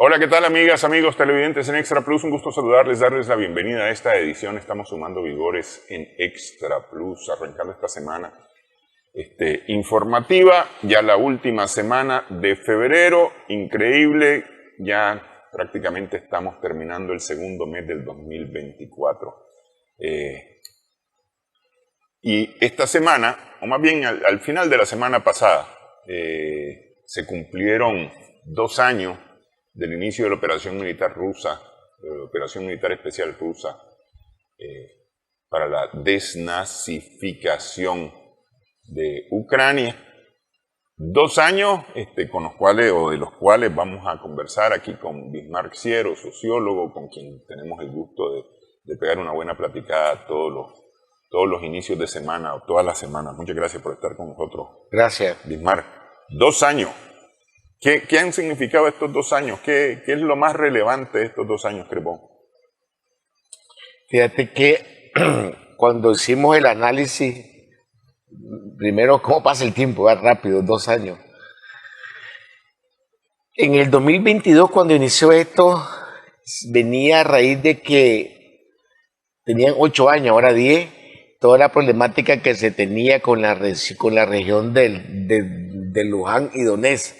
Hola, ¿qué tal amigas, amigos televidentes en Extra Plus? Un gusto saludarles, darles la bienvenida a esta edición. Estamos sumando vigores en Extra Plus, arrancando esta semana informativa, ya la última semana de febrero, increíble, ya prácticamente estamos terminando el segundo mes del 2024. Y esta semana, o más bien al final de la semana pasada, se cumplieron 2 años del inicio de la operación militar rusa, de la operación militar especial rusa, para la desnazificación de Ucrania. 2 años con los cuales, o de los cuales vamos a conversar aquí con Bismarck Siero, sociólogo, con quien tenemos el gusto de pegar una buena platicada todos los inicios de semana o todas las semanas. Muchas gracias por estar con nosotros. Gracias. Bismarck, 2 años. ¿Qué han significado estos 2 años? ¿Qué es lo más relevante de estos 2 años, Crepón? Fíjate que cuando hicimos el análisis, primero, ¿cómo pasa el tiempo? Va rápido, 2 años. En el 2022, cuando inició esto, venía a raíz de que tenían 8 años, ahora 10, toda la problemática que se tenía con la región de Luján y Donetsk,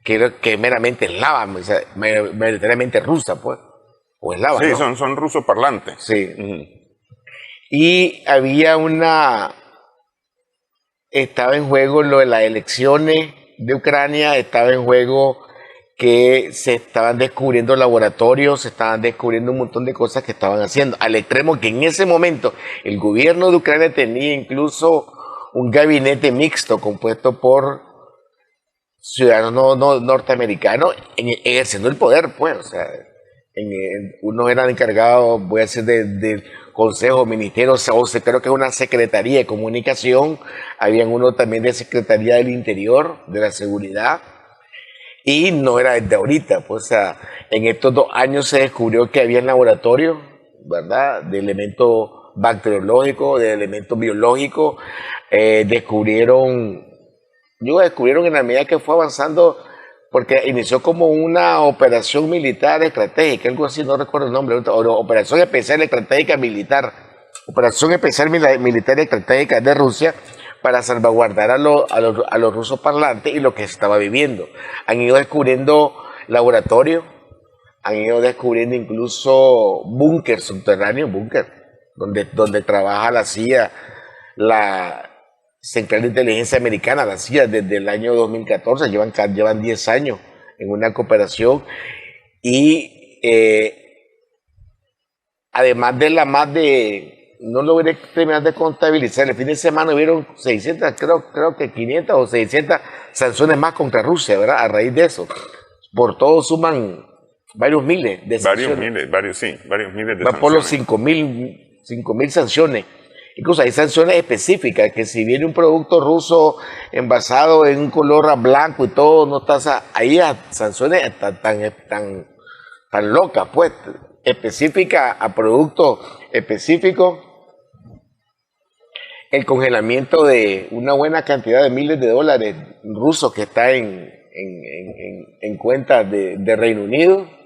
que es meramente eslava, o sea, mayoritariamente rusa, pues, o eslava, Sí, ¿no? son rusos parlantes. Sí. Y había estaba en juego lo de las elecciones de Ucrania, estaba en juego que se estaban descubriendo laboratorios, se estaban descubriendo un montón de cosas que estaban haciendo, al extremo que en ese momento el gobierno de Ucrania tenía incluso un gabinete mixto compuesto por ciudadanos norteamericanos ejerciendo el poder, pues, o sea, unos eran encargados, voy a decir, del consejo, ministerio, creo que es una secretaría de comunicación, habían uno también de secretaría del interior, de la seguridad, y no era desde ahorita, pues, o sea, en estos 2 años se descubrió que había laboratorios, ¿verdad?, de elementos bacteriológicos, de elementos biológicos, descubrieron en la medida que fue avanzando, porque inició como una operación militar estratégica, algo así, no recuerdo el nombre, operación especial estratégica militar, operación especial militar estratégica de Rusia para salvaguardar a los rusos parlantes y lo que se estaba viviendo. Han ido descubriendo laboratorios, han ido descubriendo incluso búnker subterráneos, donde trabaja la CIA, la Central de Inteligencia Americana, la CIA, desde el año 2014, llevan 10 años en una cooperación, y además no logré terminar de contabilizar, el fin de semana hubieron 600, creo que 500 o 600 sanciones más contra Rusia, ¿verdad? A raíz de eso, por todo suman varios miles de sanciones. Varios miles de sanciones. Va por los 5.000 sanciones. Incluso hay sanciones específicas, que si viene un producto ruso envasado en un color blanco y todo, no está, ahí hay sanciones tan locas, pues, específicas a productos específicos. El congelamiento de una buena cantidad de miles de dólares rusos que está en cuentas de Reino Unido.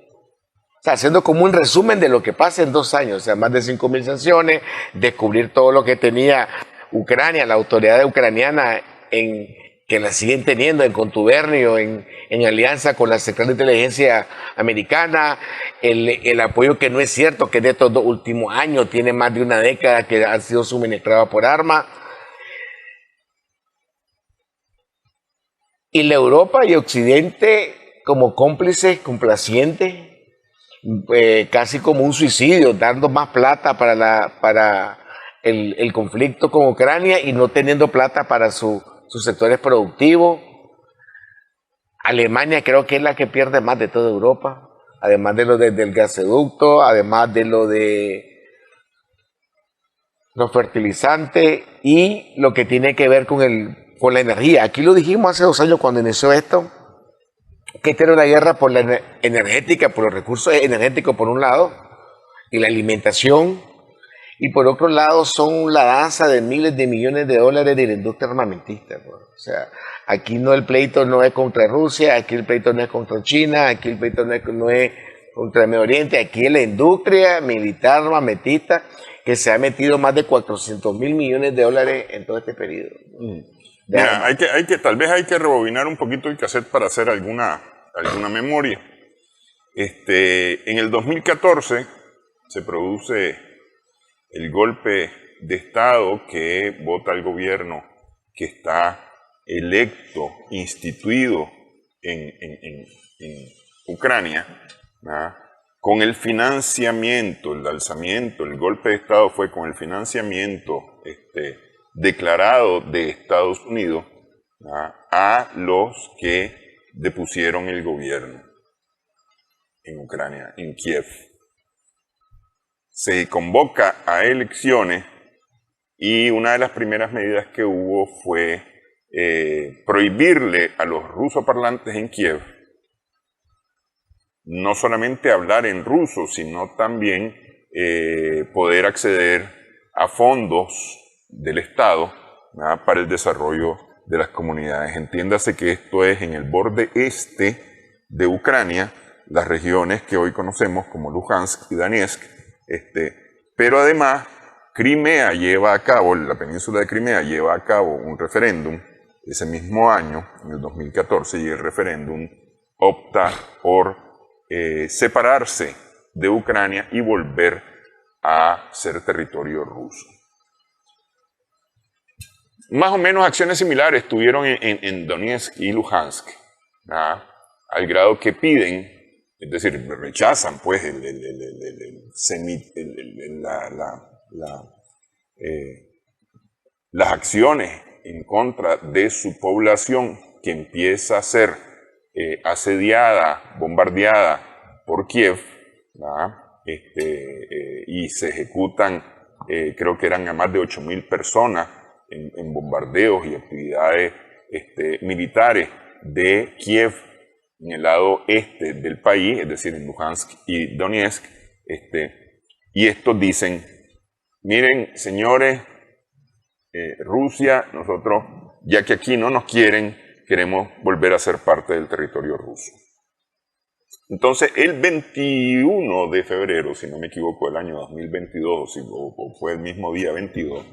O sea, haciendo como un resumen de lo que pasa en 2 años, o sea, más de 5.000 sanciones, descubrir todo lo que tenía Ucrania, la autoridad ucraniana, que la siguen teniendo en contubernio, en alianza con la Central de Inteligencia Americana, el apoyo que no es cierto, que de estos 2 últimos años tiene más de una década que han sido suministrados por armas. Y la Europa y Occidente como cómplices, complacientes, casi como un suicidio, dando más plata para el conflicto con Ucrania y no teniendo plata para sus sectores productivos. Alemania creo que es la que pierde más de toda Europa, además de lo del gasoducto, además de lo de los fertilizantes y lo que tiene que ver con la energía. Aquí lo dijimos hace 2 años cuando inició esto, que tiene una guerra por la energética, por los recursos energéticos por un lado, y la alimentación, y por otro lado son la danza de miles de millones de dólares de la industria armamentista. ¿No? O sea, aquí no el pleito no es contra Rusia, aquí el pleito no es contra China, aquí el pleito no es contra el Medio Oriente, aquí es la industria militar armamentista que se ha metido más de 400.000 millones de dólares en todo este periodo. Mira, tal vez hay que rebobinar un poquito el cassette para hacer alguna memoria. En el 2014 se produce el golpe de Estado que vota el gobierno que está electo, instituido en Ucrania, ¿verdad? Con el financiamiento, el alzamiento, el golpe de Estado fue con el financiamiento declarado de Estados Unidos, ¿verdad?, a los que depusieron el gobierno en Ucrania, en Kiev. Se convoca a elecciones y una de las primeras medidas que hubo fue prohibirle a los rusoparlantes en Kiev no solamente hablar en ruso, sino también poder acceder a fondos del Estado, ¿verdad?, para el desarrollo de las comunidades. Entiéndase que esto es en el borde este de Ucrania, las regiones que hoy conocemos como Luhansk y Donetsk, pero además Crimea lleva a cabo, la península de Crimea lleva a cabo un referéndum ese mismo año, en el 2014, y el referéndum opta por separarse de Ucrania y volver a ser territorio ruso. Más o menos acciones similares tuvieron en Donetsk y Luhansk, ¿verdad?, al grado que piden, es decir, rechazan pues las acciones en contra de su población que empieza a ser asediada, bombardeada por Kiev, ¿verdad?, y se ejecutan, creo que eran a más de 8.000 personas en bombardeos y actividades militares de Kiev en el lado este del país, es decir, en Luhansk y Donetsk, y estos dicen, miren, señores, Rusia, nosotros, ya que aquí no nos quieren, queremos volver a ser parte del territorio ruso. Entonces, el 21 de febrero, si no me equivoco, del año 2022, o fue el mismo día 22,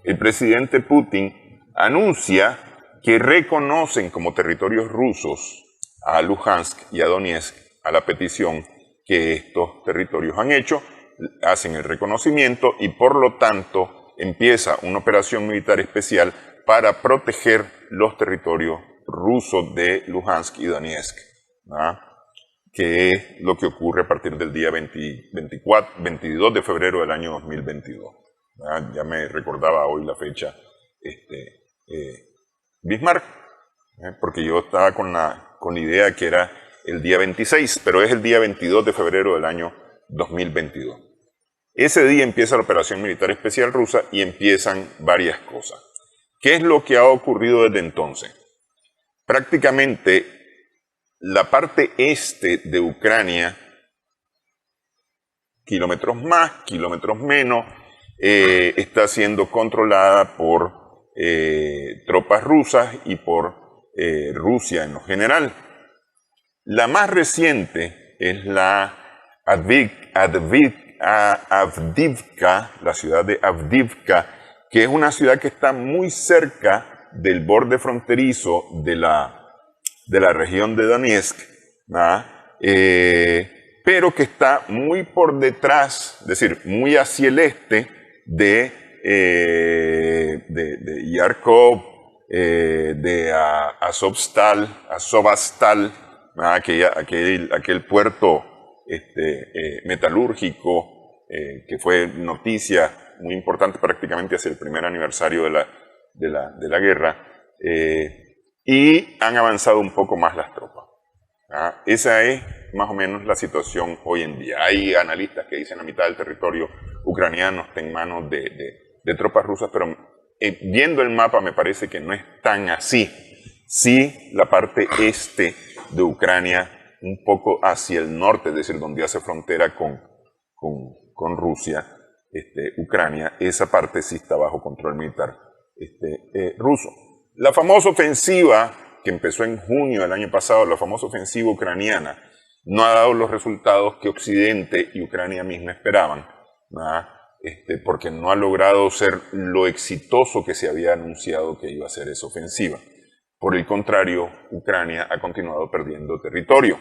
el presidente Putin anuncia que reconocen como territorios rusos a Luhansk y a Donetsk a la petición que estos territorios han hecho, hacen el reconocimiento y por lo tanto empieza una operación militar especial para proteger los territorios rusos de Luhansk y Donetsk, ¿verdad?, que es lo que ocurre a partir del día 22 de febrero del año 2022. ¿Verdad? Ya me recordaba hoy la fecha Bismarck, porque yo estaba con la idea que era el día 26, pero es el día 22 de febrero del año 2022. Ese día empieza la operación militar especial rusa y empiezan varias cosas. ¿Qué es lo que ha ocurrido desde entonces? Prácticamente la parte este de Ucrania, kilómetros más, kilómetros menos, está siendo controlada por tropas rusas y por Rusia en lo general. La más reciente es la Avdiivka, la ciudad de Avdiivka, que es una ciudad que está muy cerca del borde fronterizo de la región de Donetsk, pero que está muy por detrás, es decir, muy hacia el este de Yarkov, de Azovstal, aquel puerto metalúrgico que fue noticia muy importante prácticamente hacia el primer aniversario de la guerra, y han avanzado un poco más las tropas. Esa es más o menos la situación hoy en día. Hay analistas que dicen la mitad del territorio ucraniano está en manos de tropas rusas, pero viendo el mapa me parece que no es tan así. Sí, la parte este de Ucrania, un poco hacia el norte, es decir, donde hace frontera con Rusia, Ucrania, esa parte sí está bajo control militar ruso. La famosa ofensiva que empezó en junio del año pasado, la famosa ofensiva ucraniana, no ha dado los resultados que Occidente y Ucrania misma esperaban, porque no ha logrado ser lo exitoso que se había anunciado que iba a ser esa ofensiva. Por el contrario, Ucrania ha continuado perdiendo territorio.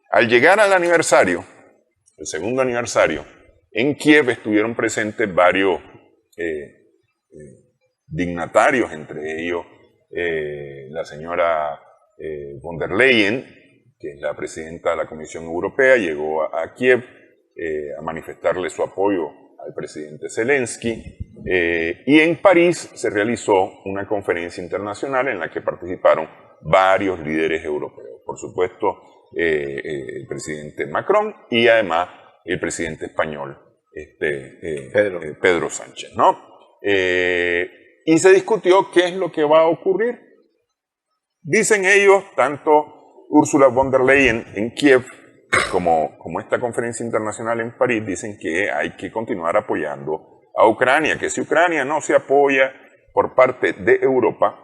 Al llegar al aniversario, el segundo aniversario, en Kiev estuvieron presentes varios dignatarios, entre ellos la señora von der Leyen, que es la presidenta de la Comisión Europea, llegó a Kiev a manifestarle su apoyo al presidente Zelensky, y en París se realizó una conferencia internacional en la que participaron varios líderes europeos, por supuesto el presidente Macron y además el presidente español Pedro Sánchez, ¿no? Y se discutió qué es lo que va a ocurrir. Dicen ellos, tanto Ursula von der Leyen en Kiev como esta conferencia internacional en París, dicen que hay que continuar apoyando a Ucrania, que si Ucrania no se apoya por parte de Europa,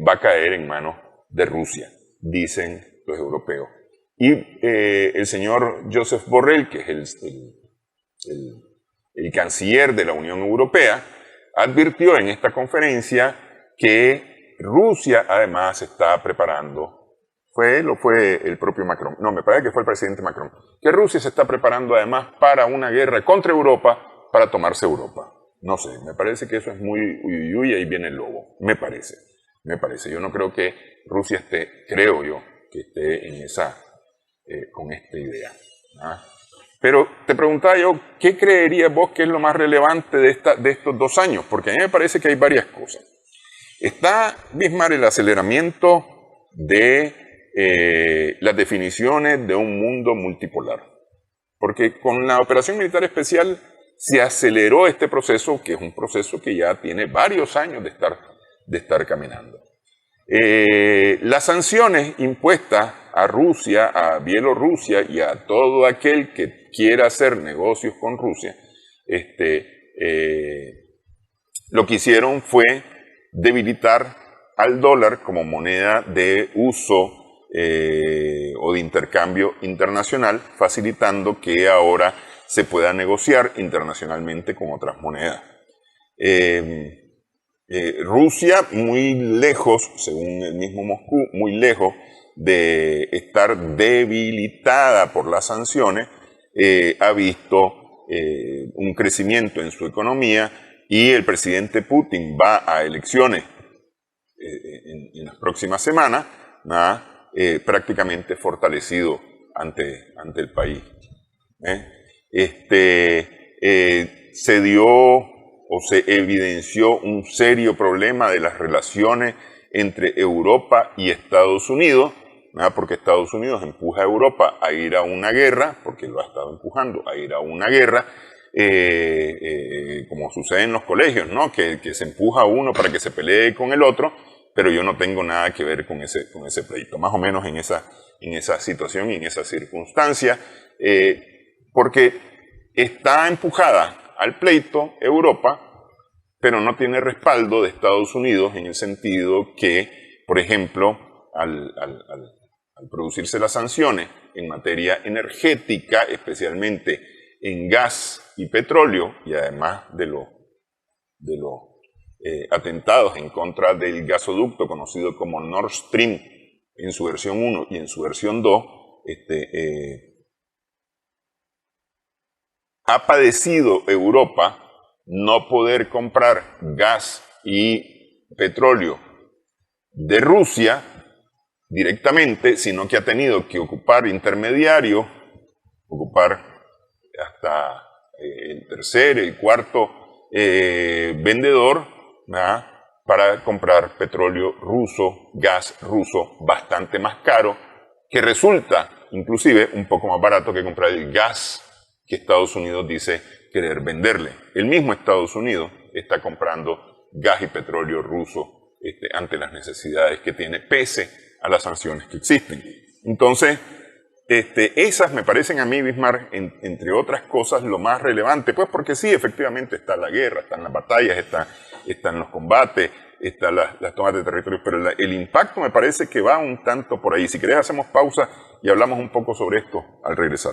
va a caer en manos de Rusia, dicen los europeos. Y el señor Josep Borrell, que es el canciller de la Unión Europea, advirtió en esta conferencia que Rusia además está preparando, fue el propio Macron, no, me parece que fue el presidente Macron, que Rusia se está preparando además para una guerra contra Europa, para tomarse Europa. No sé, me parece que eso es muy uy, ahí viene el lobo, me parece. Yo no creo que Rusia creo yo, que esté en con esta idea. Pero te preguntaba yo, ¿qué creerías vos que es lo más relevante de estos 2 años? Porque a mí me parece que hay varias cosas. Está, Bismarck, el aceleramiento de las definiciones de un mundo multipolar. Porque con la operación militar especial se aceleró este proceso, que es un proceso que ya tiene varios años de estar caminando. Las sanciones impuestas a Rusia, a Bielorrusia y a todo aquel que quiera hacer negocios con Rusia, lo que hicieron fue debilitar al dólar como moneda de uso o de intercambio internacional, facilitando que ahora se pueda negociar internacionalmente con otras monedas. Rusia, muy lejos, según el mismo Moscú, muy lejos de estar debilitada por las sanciones, ha visto un crecimiento en su economía y el presidente Putin va a elecciones en las próximas semanas, prácticamente fortalecido ante el país. Se dio o se evidenció un serio problema de las relaciones entre Europa y Estados Unidos, porque Estados Unidos empuja a Europa a ir a una guerra, porque lo ha estado empujando a ir a una guerra, como sucede en los colegios, ¿no? Que se empuja a uno para que se pelee con el otro, pero yo no tengo nada que ver con ese pleito, más o menos en esa situación y en esa circunstancia, porque está empujada al pleito Europa, pero no tiene respaldo de Estados Unidos en el sentido que, por ejemplo, al producirse las sanciones en materia energética, especialmente en gas y petróleo, y además de los atentados en contra del gasoducto conocido como Nord Stream en su versión 1 y en su versión 2, ha padecido Europa no poder comprar gas y petróleo de Rusia directamente, sino que ha tenido que ocupar intermediarios, ocupar hasta el tercer, el cuarto vendedor, para comprar petróleo ruso, gas ruso bastante más caro, que resulta inclusive un poco más barato que comprar el gas que Estados Unidos dice querer venderle. El mismo Estados Unidos está comprando gas y petróleo ruso ante las necesidades que tiene, pese a las sanciones que existen. Entonces, Esas me parecen a mí, Bismarck, entre otras cosas, lo más relevante, pues porque sí, efectivamente está la guerra, están las batallas, están los combates, están las tomas de territorios, pero el impacto me parece que va un tanto por ahí. Si querés hacemos pausa y hablamos un poco sobre esto al regresar.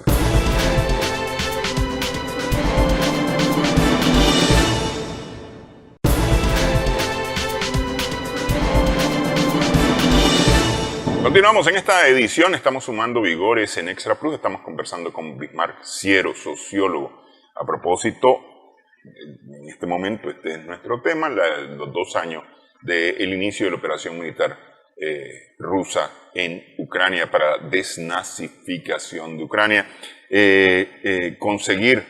Continuamos en esta edición, estamos sumando vigores en Extra Plus, estamos conversando con Bismarck Siero, sociólogo. A propósito, en este momento este es nuestro tema, los 2 años del inicio de la operación militar rusa en Ucrania para desnazificación de Ucrania, conseguir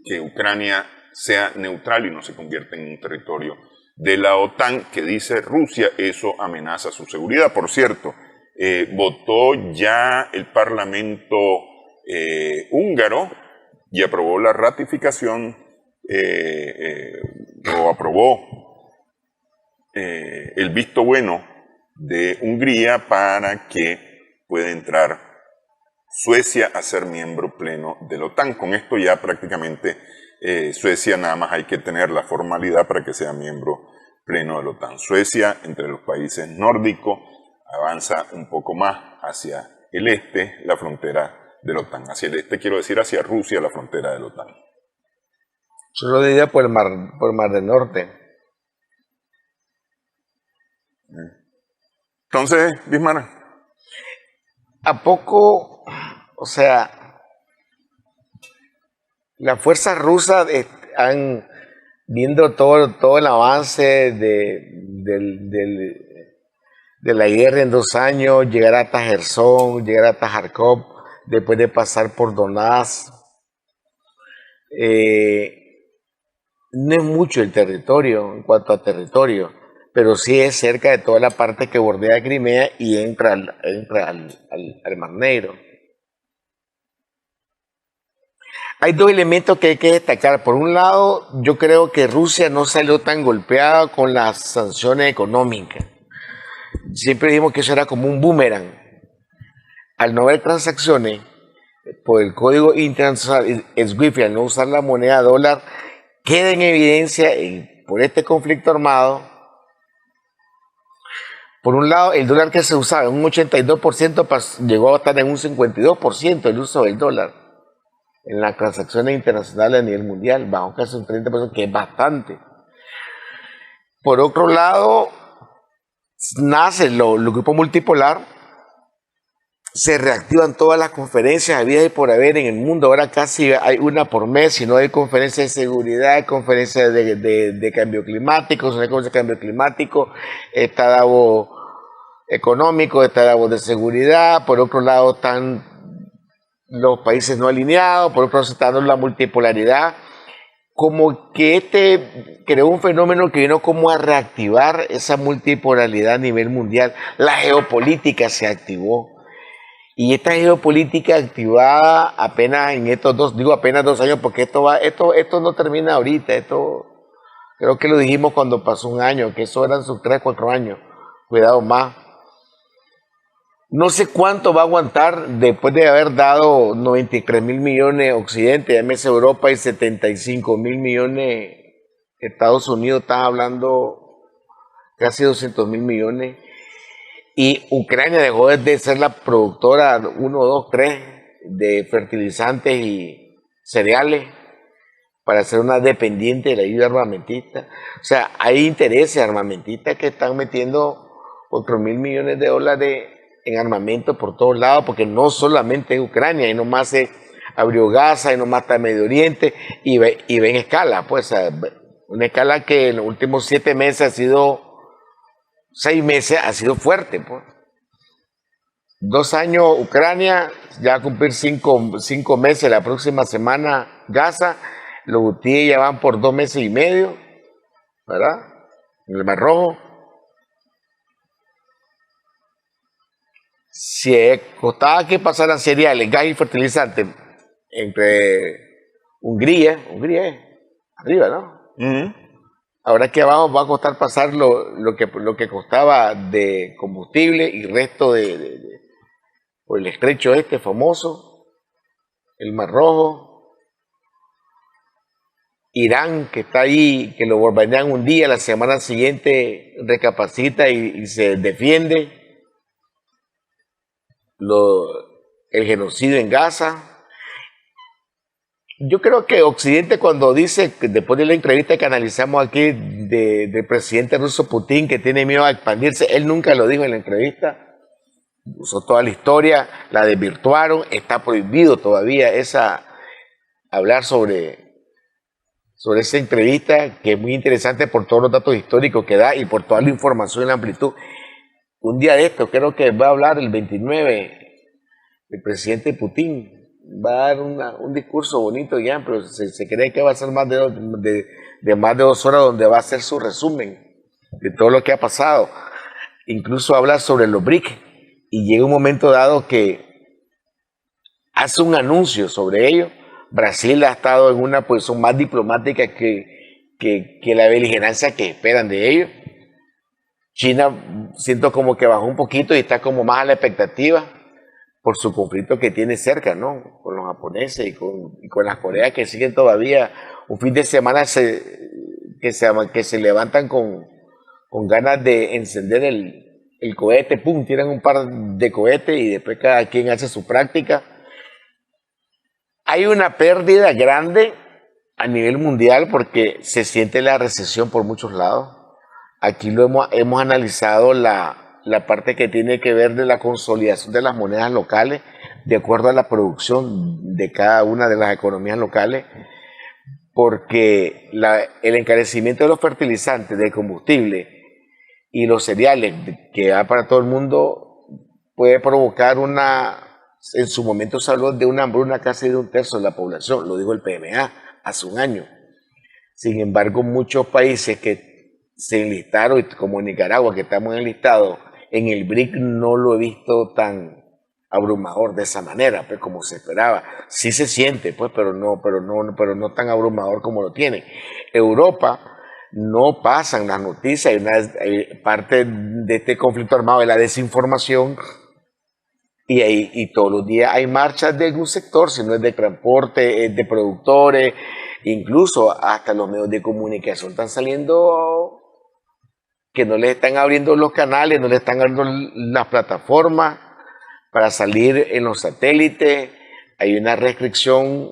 que Ucrania sea neutral y no se convierta en un territorio de la OTAN, que dice Rusia, eso amenaza su seguridad. Por cierto, votó ya el Parlamento húngaro y aprobó la ratificación, o aprobó el visto bueno de Hungría para que pueda entrar Suecia a ser miembro pleno de la OTAN. Con esto ya prácticamente Suecia nada más hay que tener la formalidad para que sea miembro pleno de la OTAN. Suecia, entre los países nórdicos, avanza un poco más hacia el este, la frontera de la OTAN. Hacia el este quiero decir hacia Rusia, la frontera de la OTAN. Yo lo diría por el mar del Norte. Entonces, Bismarck. ¿A poco, o sea, las fuerzas rusas han, viendo todo el avance de la guerra en 2 años, llegar hasta Gerson, llegar hasta Kharkov, después de pasar por Donetsk, no es mucho el territorio en cuanto a territorio, pero sí es cerca de toda la parte que bordea Crimea y entra al Mar Negro. Hay 2 elementos que hay que destacar. Por un lado, yo creo que Rusia no salió tan golpeada con las sanciones económicas. Siempre dijimos que eso era como un boomerang. Al no haber transacciones por el código internacional SWIFT, al no usar la moneda dólar, queda en evidencia por este conflicto armado. Por un lado, el dólar que se usaba en un 82% llegó a estar en un 52% el uso del dólar en las transacciones internacionales a nivel mundial, bajó casi un 30%, que es bastante. Por otro lado, nace los grupos multipolar, se reactivan todas las conferencias habidas y por haber en el mundo. Ahora casi hay una por mes, si no hay conferencias de seguridad, conferencias de cambio climático, si no hay conferencias de cambio climático, está Davos económico, está Davos de seguridad. Por otro lado están los países no alineados, por otro lado está dando la multipolaridad. Como que creó un fenómeno que vino como a reactivar esa multipolaridad a nivel mundial. La geopolítica se activó. Y esta geopolítica activada apenas en estos 2 años, porque esto no termina ahorita, esto creo que lo dijimos cuando pasó 1 año, que eso eran sus 3, 4 años, cuidado más. No sé cuánto va a aguantar después de haber dado 93.000 millones Occidente, llámese Europa, y 75.000 millones Estados Unidos, está hablando casi 200.000 millones. Y Ucrania dejó de ser la productora 1, 2, 3 de fertilizantes y cereales para ser una dependiente de la ayuda armamentista. O sea, hay intereses armamentistas que están metiendo otros $1.000 millones en armamento por todos lados, porque no solamente es Ucrania, y nomás se abrió Gaza, y nomás está Medio Oriente, y ven escala, pues una escala que en los últimos 7 meses ha sido... 6 meses ha sido fuerte, pues. 2 años Ucrania, ya va a cumplir 5 meses la próxima semana Gaza, los hutíes ya van por 2 meses y medio, ¿verdad? En el Mar Rojo. Si costaba que pasaran cereales, gas y fertilizantes entre Hungría es arriba, ¿no? Ahora que abajo va a costar pasar lo que costaba de combustible y resto de por el estrecho este famoso, el Mar Rojo. Irán, que está ahí, que lo bombardean un día, la semana siguiente recapacita y se defiende. El genocidio en Gaza. Yo creo que Occidente, cuando dice, después de la entrevista que analizamos aquí del presidente ruso Putin, que tiene miedo a expandirse, él nunca lo dijo en la entrevista, usó toda la historia, la desvirtuaron, está prohibido todavía hablar sobre esa entrevista, que es muy interesante por todos los datos históricos que da y por toda la información y la amplitud. Un día de esto, creo que va a hablar el 29, el presidente Putin. Va a dar un discurso bonito ya, pero se cree que va a ser más de más de 2 horas, donde va a hacer su resumen de todo lo que ha pasado. Incluso habla sobre los BRICS y llega un momento dado que hace un anuncio sobre ello. Brasil ha estado en una posición más diplomática que la beligerancia que esperan de ellos. China siento como que bajó un poquito y está como más a la expectativa por su conflicto que tiene cerca, ¿no? Con los japoneses y con las Coreas, que siguen todavía un fin de semana que se levantan con ganas de encender el cohete, pum, tiran un par de cohetes y después cada quien hace su práctica. Hay una pérdida grande a nivel mundial porque se siente la recesión por muchos lados. Aquí hemos analizado la parte que tiene que ver de la consolidación de las monedas locales de acuerdo a la producción de cada una de las economías locales, porque el encarecimiento de los fertilizantes, del combustible y los cereales que va para todo el mundo puede provocar en su momento se habló de una hambruna casi de 1/3 de la población, lo dijo el PMA hace un año. Sin embargo, muchos países que se enlistaron, como Nicaragua, que estamos enlistados en el BRIC, no lo he visto tan abrumador de esa manera, pues, como se esperaba. Sí se siente, pues, pero no tan abrumador como lo tiene. Europa no pasan las noticias, hay parte de este conflicto armado de la desinformación, y todos los días hay marchas de algún sector, si no es de transporte, es de productores, incluso hasta los medios de comunicación están saliendo que no les están abriendo los canales, no les están abriendo las plataformas para salir en los satélites. Hay una restricción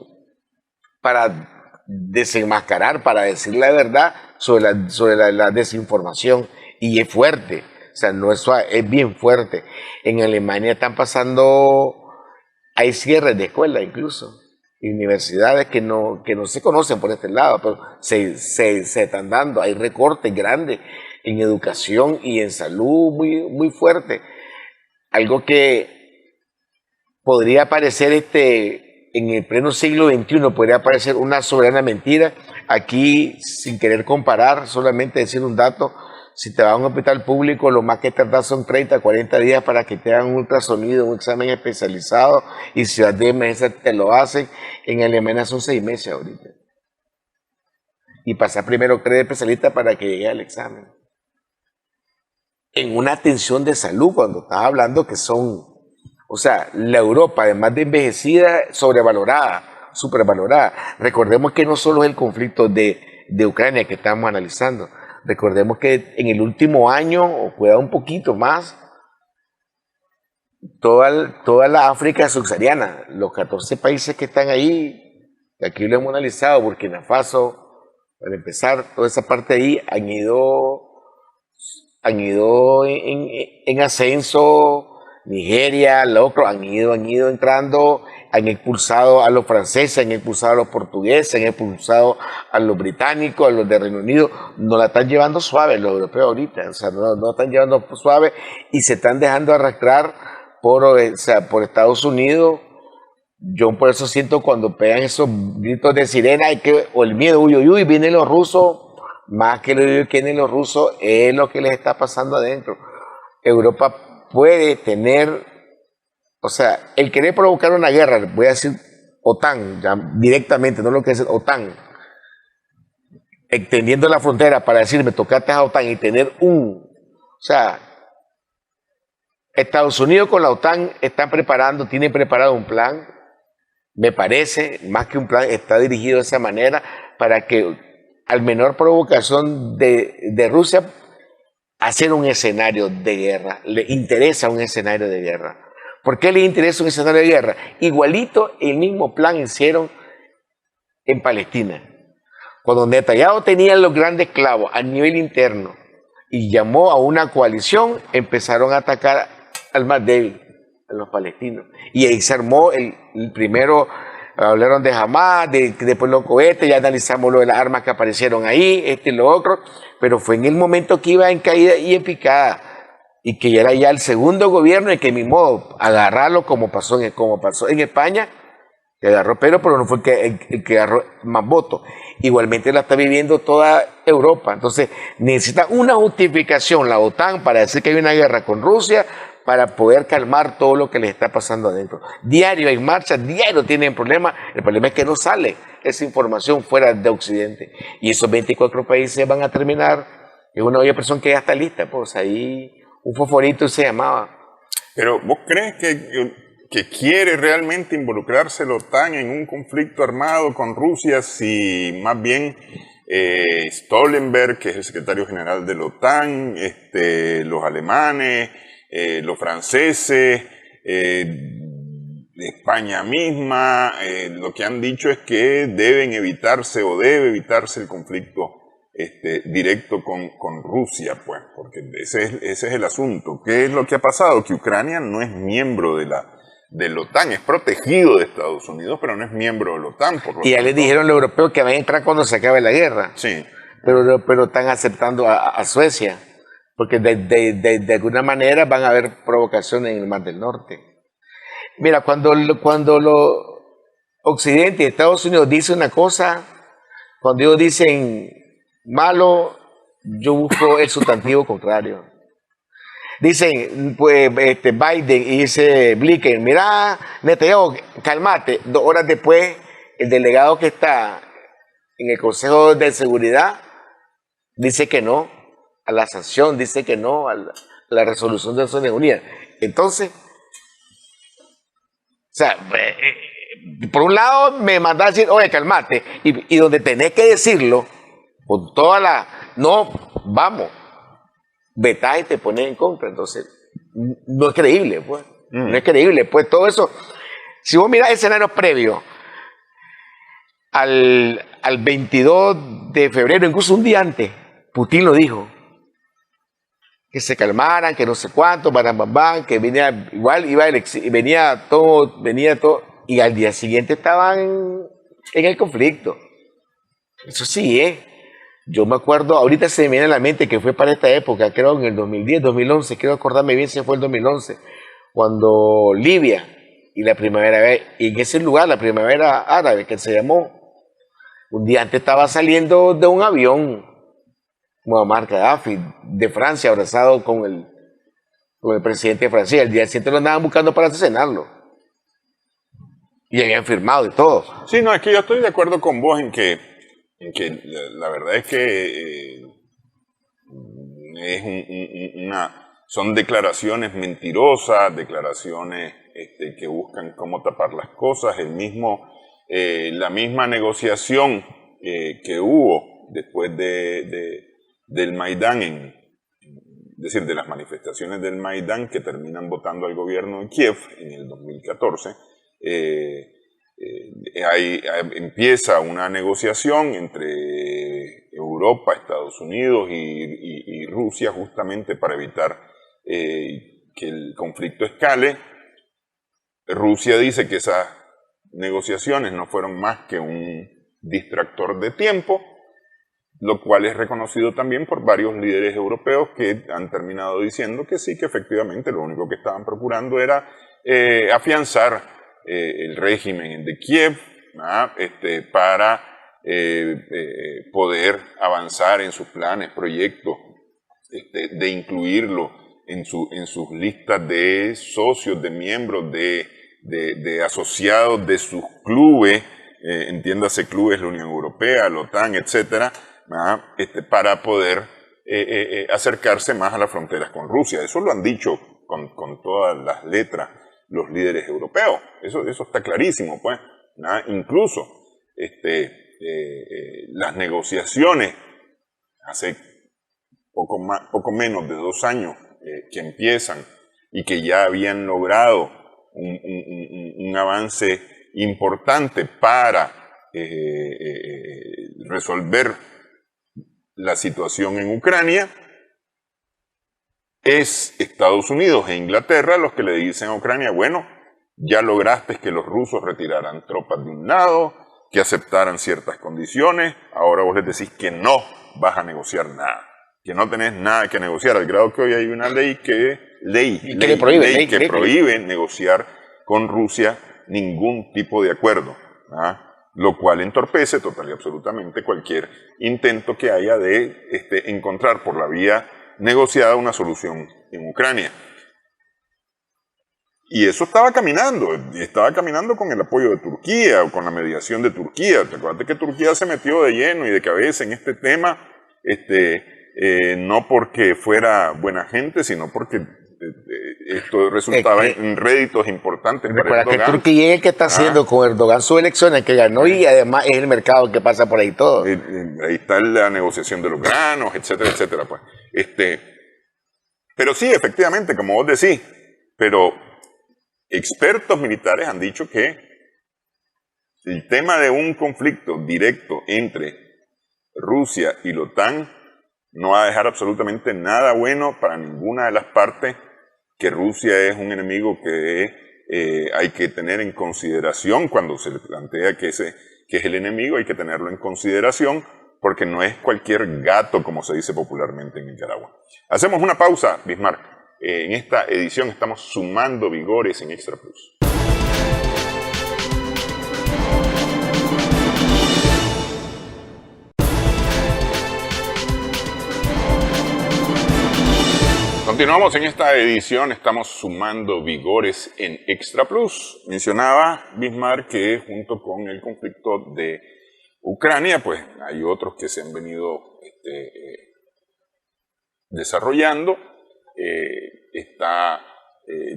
para desenmascarar, para decir la verdad sobre la desinformación, y es fuerte, o sea, no es suave, es bien fuerte. En Alemania están pasando, hay cierres de escuelas incluso, universidades que no se conocen por este lado, pero se están dando, hay recortes grandes en educación y en salud muy, muy fuerte. Algo que podría parecer en el pleno siglo XXI, podría parecer una soberana mentira. Aquí, sin querer comparar, solamente decir un dato: si te vas a un hospital público, lo más que tardas son 30, 40 días para que te hagan un ultrasonido, un examen especializado, y si vas de emergencia te lo hacen. En Alemania son 6 meses ahorita. Y pasar primero 3 especialistas para que llegue al examen. En una atención de salud, cuando estás hablando que son, o sea, la Europa, además de envejecida, sobrevalorada, supervalorada. Recordemos que no solo es el conflicto de Ucrania que estamos analizando. Recordemos que en el último año, o cuidado un poquito más, toda la África subsahariana, los 14 países que están ahí, aquí lo hemos analizado, Burkina Faso, para empezar, toda esa parte ahí han ido en ascenso. Nigeria, otro, han ido entrando, han expulsado a los franceses, han expulsado a los portugueses, han expulsado a los británicos, a los de Reino Unido. No la están llevando suave los europeos ahorita, o sea, no están llevando suave, y se están dejando arrastrar por Estados Unidos. Yo por eso siento, cuando pegan esos gritos de sirena, o el miedo, uy, uy, uy, vienen los rusos, más que vienen los rusos, es lo que les está pasando adentro. Europa puede tener, o sea, el querer provocar una guerra, voy a decir OTAN, ya directamente, no lo que es OTAN, extendiendo la frontera para decir, me tocaste a OTAN, y tener o sea, Estados Unidos con la OTAN tiene preparado un plan, me parece, más que un plan, está dirigido de esa manera para que al menor provocación de Rusia, hacer un escenario de guerra. Le interesa un escenario de guerra. ¿Por qué le interesa un escenario de guerra? Igualito el mismo plan hicieron en Palestina. Cuando Netanyahu tenía los grandes clavos a nivel interno y llamó a una coalición, empezaron a atacar al más débil, a los palestinos. Y ahí se armó el primero, hablaron de Hamas, después los cohetes, ya analizamos lo de las armas que aparecieron ahí, y lo otro, pero fue en el momento que iba en caída y en picada, y que ya era ya el segundo gobierno en que mi modo agarrarlo como pasó en España, que agarró pero no fue el que agarró más votos. Igualmente la está viviendo toda Europa. Entonces necesita una justificación la OTAN para decir que hay una guerra con Rusia, para poder calmar todo lo que les está pasando adentro. Diario hay marcha, diario tienen problemas. El problema es que no sale esa información fuera de Occidente. Y esos 24 países van a terminar en una olla de presión que ya está lista. Pues ahí un fosforito se llamaba. Pero ¿vos crees que quiere realmente involucrarse la OTAN en un conflicto armado con Rusia si más bien Stoltenberg, que es el secretario general de la OTAN, los alemanes, los franceses, España misma, lo que han dicho es que deben evitarse o debe evitarse el conflicto directo con Rusia, pues, porque ese es el asunto. ¿Qué es lo que ha pasado? Que Ucrania no es miembro de la OTAN, es protegido de Estados Unidos, pero no es miembro de la OTAN. Y ya les dijeron a los europeos que van a entrar cuando se acabe la guerra. Sí. Pero están aceptando a Suecia, porque de alguna manera van a haber provocaciones en el Mar del Norte. Mira, cuando Occidente y Estados Unidos dicen una cosa, cuando ellos dicen malo, yo busco el sustantivo contrario. Dicen, pues, Biden y dice Blinken, mira, Netanyahu, cálmate. 2 horas después, el delegado que está en el Consejo de Seguridad dice que no a la sanción, dice que no a la resolución de Naciones Unidas. Entonces, o sea, por un lado me manda a decir, oye, cálmate, y donde tenés que decirlo, con toda no, vamos, vetás y te pones en contra. Entonces, no es creíble, pues. No es creíble, pues todo eso. Si vos mirás escenarios previos al 22 de febrero, incluso un día antes, Putin lo dijo, que se calmaran, que no sé cuánto, que venía igual, venía todo, y al día siguiente estaban en el conflicto. Eso sí, yo me acuerdo, ahorita se me viene a la mente que fue para esta época, creo en el 2010, 2011, quiero acordarme bien si fue el 2011, cuando Libia y la primavera, y en ese lugar, la primavera árabe, que se llamó, un día antes estaba saliendo de un avión, Muammar Gaddafi, de Francia, abrazado con el presidente de Francia. El día siguiente lo andaban buscando para asesinarlo. Y habían firmado y todo. Sí, no, es que yo estoy de acuerdo con vos en que la verdad es que son declaraciones mentirosas, declaraciones que buscan cómo tapar las cosas. La misma negociación que hubo después del Maidán, es decir, de las manifestaciones del Maidán que terminan votando al gobierno de Kiev en el 2014, empieza una negociación entre Europa, Estados Unidos y Rusia justamente para evitar que el conflicto escale. Rusia dice que esas negociaciones no fueron más que un distractor de tiempo, lo cual es reconocido también por varios líderes europeos que han terminado diciendo que sí, que efectivamente lo único que estaban procurando era afianzar el régimen de Kiev para poder avanzar en sus planes, proyectos, de incluirlo en sus listas de socios, de miembros, de asociados de sus clubes, entiéndase clubes, la Unión Europea, la OTAN, etcétera, para poder acercarse más a las fronteras con Rusia. Eso lo han dicho con con todas las letras los líderes europeos. Eso está clarísimo, pues. Incluso las negociaciones hace poco menos de 2 años que empiezan y que ya habían logrado un avance importante para resolver la situación en Ucrania, es Estados Unidos e Inglaterra los que le dicen a Ucrania, bueno, ya lograste que los rusos retiraran tropas de un lado, que aceptaran ciertas condiciones, ahora vos les decís que no vas a negociar nada, que no tenés nada que negociar, al grado que hoy hay una ley que prohíbe negociar con Rusia ningún tipo de acuerdo, lo cual entorpece total y absolutamente cualquier intento que haya de encontrar por la vía negociada una solución en Ucrania. Y eso estaba caminando con el apoyo de Turquía o con la mediación de Turquía. Te acuerdas que Turquía se metió de lleno y de cabeza en este tema, no porque fuera buena gente, sino porque esto resultaba en réditos importantes para Recuerda que Erdogan. Turquía es el que está haciendo con Erdogan sus elecciones, que ganó, y además es el mercado que pasa por ahí todo. Ahí está la negociación de los granos, etcétera, etcétera. Pues. Pero sí, efectivamente, como vos decís, pero expertos militares han dicho que el tema de un conflicto directo entre Rusia y la OTAN no va a dejar absolutamente nada bueno para ninguna de las partes, que Rusia es un enemigo que hay que tener en consideración cuando se le plantea que es el enemigo, hay que tenerlo en consideración porque no es cualquier gato, como se dice popularmente en Nicaragua. Hacemos una pausa, Bismarck. En esta edición estamos sumando vigores en Extra Plus. Continuamos en esta edición, estamos sumando vigores en Extra Plus. Mencionaba Bismarck que junto con el conflicto de Ucrania, pues hay otros que se han venido desarrollando.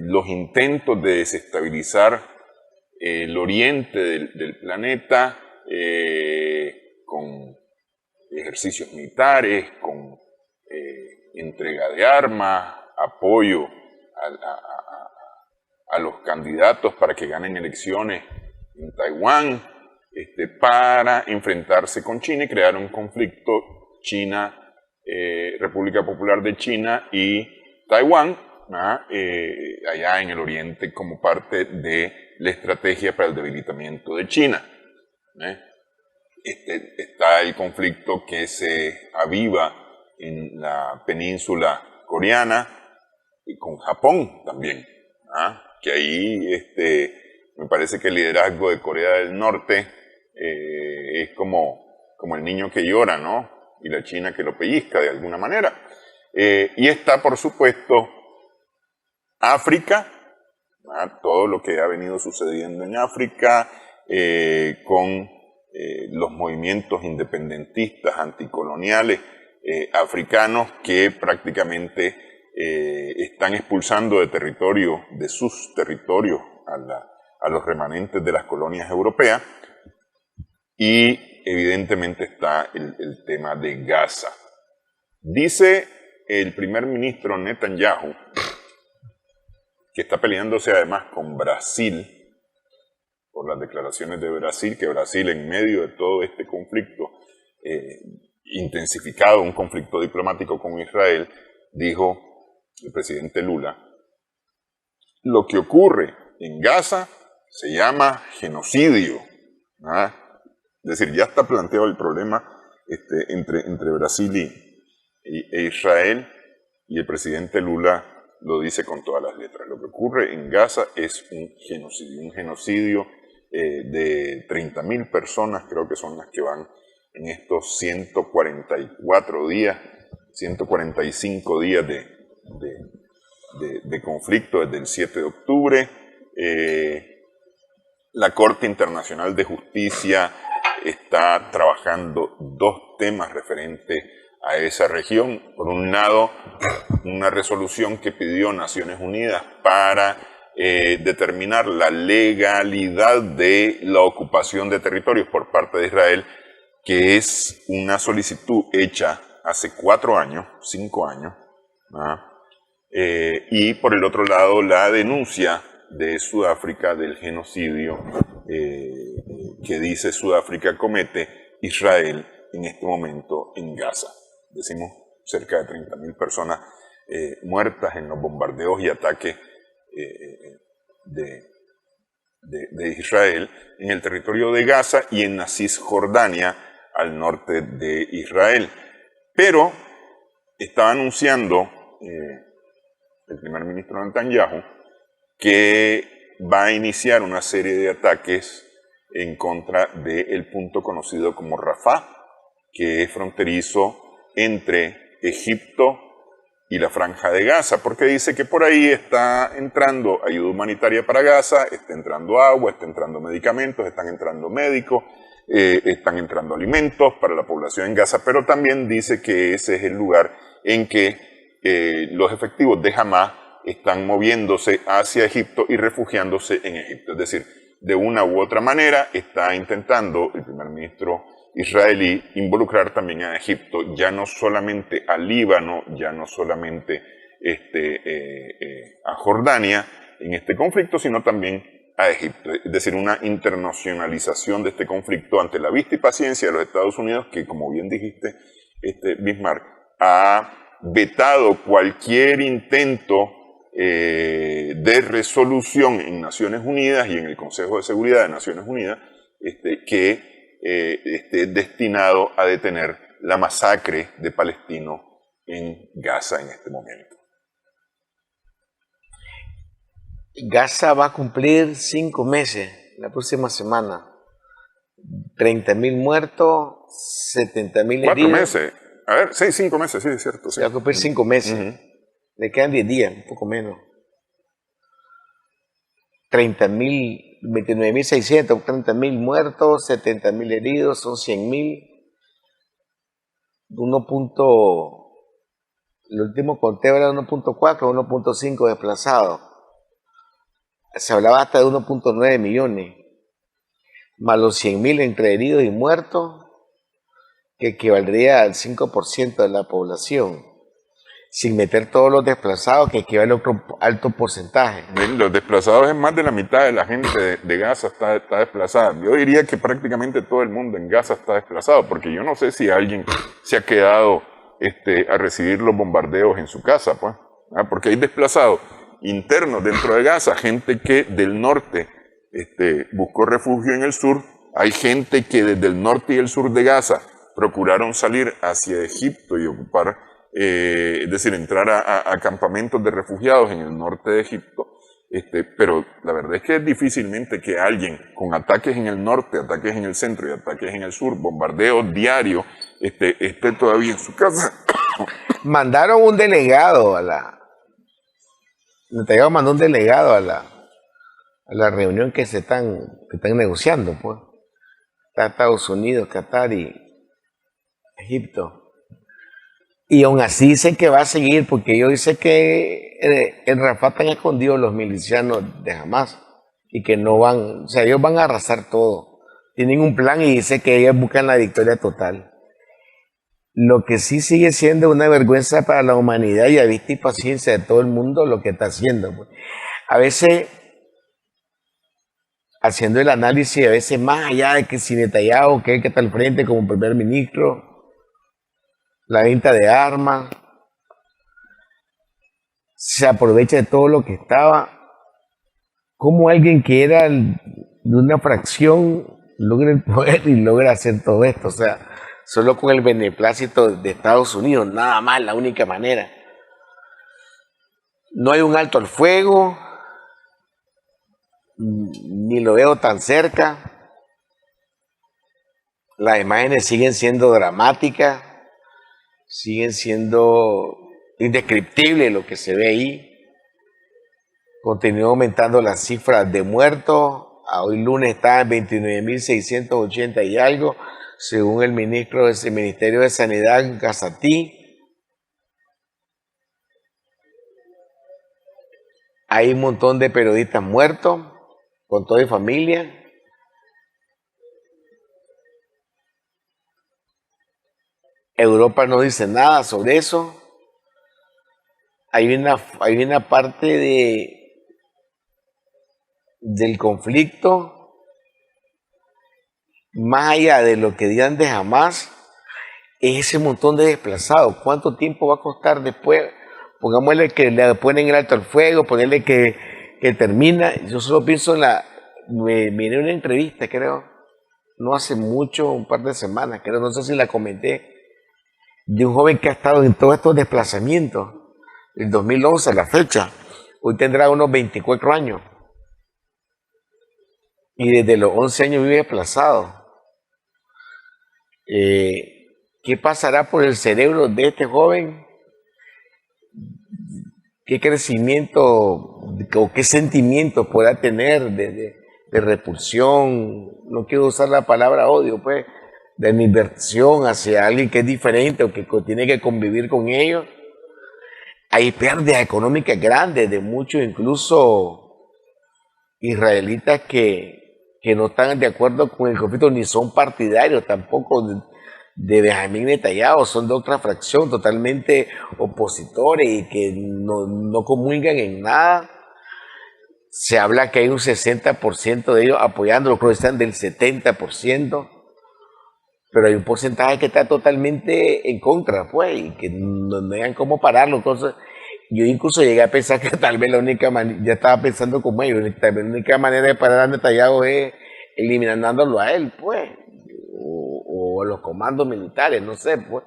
Los intentos de desestabilizar el oriente del planeta con ejercicios militares, con entrega de armas, apoyo a los candidatos para que ganen elecciones en Taiwán, para enfrentarse con China y crear un conflicto China, República Popular de China y Taiwán, allá en el oriente, como parte de la estrategia para el debilitamiento de China. Está el conflicto que se aviva en la península coreana y con Japón también, que ahí me parece que el liderazgo de Corea del Norte es como el niño que llora, ¿no? Y la China que lo pellizca de alguna manera. Y está, por supuesto, África, todo lo que ha venido sucediendo en África, con los movimientos independentistas anticoloniales africanos que prácticamente están expulsando de sus territorios a los remanentes de las colonias europeas, y evidentemente está el tema de Gaza. Dice el primer ministro Netanyahu, que está peleándose además con Brasil, por las declaraciones de Brasil, que Brasil en medio de todo este conflicto intensificado, un conflicto diplomático con Israel, dijo el presidente Lula, lo que ocurre en Gaza se llama genocidio. Es decir, ya está planteado el problema entre Brasil e Israel, y el presidente Lula lo dice con todas las letras. Lo que ocurre en Gaza es un genocidio de 30.000 personas, creo que son las que van en estos 144 días, 145 días de conflicto desde el 7 de octubre. La Corte Internacional de Justicia está trabajando 2 temas referentes a esa región. Por un lado, una resolución que pidió Naciones Unidas para determinar la legalidad de la ocupación de territorios por parte de Israel, que es una solicitud hecha hace 4 años, 5 años, y por el otro lado la denuncia de Sudáfrica del genocidio que dice Sudáfrica comete Israel en este momento en Gaza. Decimos cerca de 30.000 personas muertas en los bombardeos y ataques de Israel en el territorio de Gaza y en la Cisjordania al norte de Israel. Pero estaba anunciando el primer ministro Netanyahu que va a iniciar una serie de ataques en contra del punto conocido como Rafah, que es fronterizo entre Egipto y la Franja de Gaza, porque dice que por ahí está entrando ayuda humanitaria para Gaza, está entrando agua, está entrando medicamentos, están entrando médicos, están entrando alimentos para la población en Gaza, pero también dice que ese es el lugar en que los efectivos de Hamas están moviéndose hacia Egipto y refugiándose en Egipto. Es decir, de una u otra manera está intentando el primer ministro israelí involucrar también a Egipto, ya no solamente a Líbano, ya no solamente a Jordania en este conflicto, sino también a Egipto. Es decir, una internacionalización de este conflicto ante la vista y paciencia de los Estados Unidos, que, como bien dijiste, Bismarck, ha vetado cualquier intento de resolución en Naciones Unidas y en el Consejo de Seguridad de Naciones Unidas que esté destinado a detener la masacre de palestinos en Gaza en este momento. Gaza va a cumplir 5 meses la próxima semana. 30.000 muertos, 70.000 heridos. 4 meses. A ver, 5 meses, sí, es cierto. Sí. Va a cumplir 5 meses. Le quedan 10 días, un poco menos. 30.000, 29.600, 30.000 muertos, 70.000 heridos, son 100.000. El último conteo era 1.4, 1.5 desplazados. Se hablaba hasta de 1.9 millones. Más los 100.000 entre heridos y muertos, que equivaldría al 5% de la población. Sin meter todos los desplazados, que equivale a otro alto porcentaje. Los desplazados es más de la mitad de la gente de Gaza está desplazada. Yo diría que prácticamente todo el mundo en Gaza está desplazado, porque yo no sé si alguien se ha quedado a recibir los bombardeos en su casa, pues. Porque hay desplazados internos dentro de Gaza, gente que del norte buscó refugio en el sur, hay gente que desde el norte y el sur de Gaza procuraron salir hacia Egipto y ocupar, es decir, entrar a campamentos de refugiados en el norte de Egipto, pero la verdad es que es difícilmente que alguien con ataques en el norte, ataques en el centro y ataques en el sur, bombardeos diarios, esté todavía en su casa. Mandaron un delegado Netanyahu mandó un delegado a la reunión que están negociando, pues. Está Estados Unidos, Qatar y Egipto. Y aún así dicen que va a seguir, porque ellos dicen que en Rafah están escondidos los milicianos de Hamas y que no van, o sea, ellos van a arrasar todo. Tienen un plan y dicen que ellos buscan la victoria total. Lo que sí sigue siendo una vergüenza para la humanidad y a vista y paciencia de todo el mundo lo que está haciendo. Pues. A veces, haciendo el análisis, a veces más allá de que si Netanyahu, que está al frente como primer ministro, la venta de armas, se aprovecha de todo lo que estaba. ¿Cómo alguien que era de una fracción logra el poder y logra hacer todo esto? O sea, solo con el beneplácito de Estados Unidos, nada más, la única manera. No hay un alto al fuego, ni lo veo tan cerca. Las imágenes siguen siendo dramáticas. Siguen siendo indescriptibles lo que se ve ahí. Continúa aumentando las cifras de muertos. Hoy lunes está en 29.680 y algo. según el ministro del Ministerio de Sanidad, Gazatí. Hay un montón de periodistas muertos, con toda mi familia. Europa no dice nada sobre eso. Hay una parte del conflicto, más allá de lo que digan de Hamás, es ese montón de desplazados. ¿Cuánto tiempo va a costar después? Pongámosle que le ponen el alto al fuego, ponerle que termina. Yo solo pienso me miré una entrevista, creo, no hace mucho, un par de semanas, creo, no sé si la comenté, de un joven que ha estado en todos estos desplazamientos, del 2011 a la fecha. Hoy tendrá unos 24 años. Y desde los 11 años vive desplazado. ¿Qué pasará por el cerebro de este joven? ¿Qué crecimiento o qué sentimientos podrá tener de repulsión? No quiero usar la palabra odio, pues, de animadversión hacia alguien que es diferente o que tiene que convivir con ellos. Hay pérdidas económicas grandes de muchos, incluso israelitas que no están de acuerdo con el conflicto, ni son partidarios tampoco de Benjamín Netanyahu, son de otra fracción, totalmente opositores y que no comulgan en nada. Se habla que hay un 60% de ellos apoyándolo, creo que están del 70%, pero hay un porcentaje que está totalmente en contra, pues, y que no vean cómo pararlo. Cosas. Yo incluso llegué a pensar que tal vez la única manera, ya estaba pensando como ellos, tal vez la única manera de parar a Netanyahu es eliminándolo a él, pues, o a los comandos militares, no sé, pues,